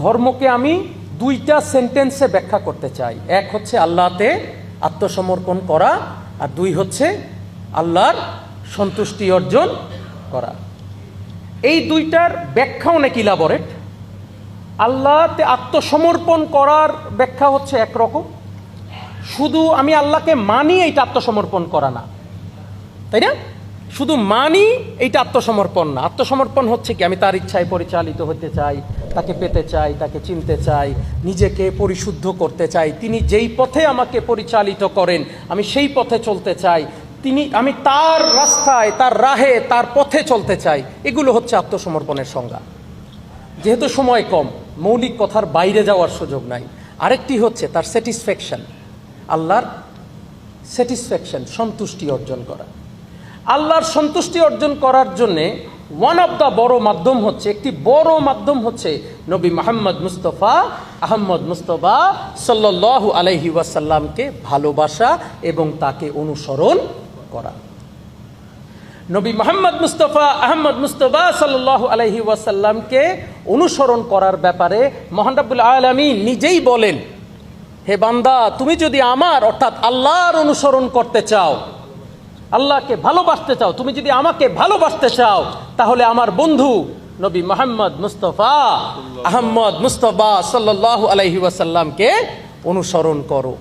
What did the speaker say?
ধর্মকে আমি দুইটা সেন্টেন্সে ব্যাখ্যা করতে চাই। এক হচ্ছে আল্লাহতে আত্মসমর্পণ করা, আর দুই হচ্ছে আল্লাহর সন্তুষ্টি অর্জন করা। এই দুইটার ব্যাখ্যা অনেক ইলাবোরেট। আল্লাহতে আত্মসমর্পণ করার ব্যাখ্যা হচ্ছে একরকম, শুধু আমি আল্লাহকে মানি এইটা আত্মসমর্পণ করা না, তাই না? শুধু মানি এইটা আত্মসমর্পণ না। আত্মসমর্পণ হচ্ছে কি, আমি তার ইচ্ছায় পরিচালিত হতে চাই, তাকে পেতে চাই, তাকে চিনতে চাই, নিজেকে পরিশুদ্ধ করতে চাই, তিনি যেই পথে আমাকে পরিচালিত করেন আমি সেই পথে চলতে চাই, আমি তার রাস্তায়, তার রাহে, তার পথে চলতে চাই। এগুলো হচ্ছে আত্মসমর্পণের সংজ্ঞা। যেহেতু সময় কম, মৌলিক কথার বাইরে যাওয়ার সুযোগ নাই। আরেকটি হচ্ছে তার স্যাটিসফ্যাকশন, আল্লাহর স্যাটিসফ্যাকশন, সন্তুষ্টি অর্জন করা। আল্লাহর সন্তুষ্টি অর্জন করার জন্যে ওয়ান অফ দ্য বড় মাধ্যম হচ্ছে, একটি বড় মাধ্যম হচ্ছে নবী মুহাম্মদ মুস্তাফা আহমদ মুস্তফা সাল্লাল্লাহু আলাইহি ওয়াসাল্লামকে ভালোবাসা এবং তাকে অনুসরণ করা। নবী মুহাম্মদ মুস্তাফা আহমদ মুস্তফা সাল্লাল্লাহু আলাইহি ওয়াসাল্লামকে অনুসরণ করার ব্যাপারে মহান রব্বুল আলামিন নিজেই বলেন, হে বান্দা, তুমি যদি আমার অর্থাৎ আল্লাহর অনুসরণ করতে চাও, আল্লাহকে ভালোবাসতে চাও, তুমি যদি আমাকে ভালোবাসতে চাও, তাহলে আমার বন্ধু নবী মুহাম্মদ মুস্তাফা আহমদ মুস্তফা সাল্লাল্লাহু আলাইহি ওয়াসাল্লামকে অনুসরণ করো।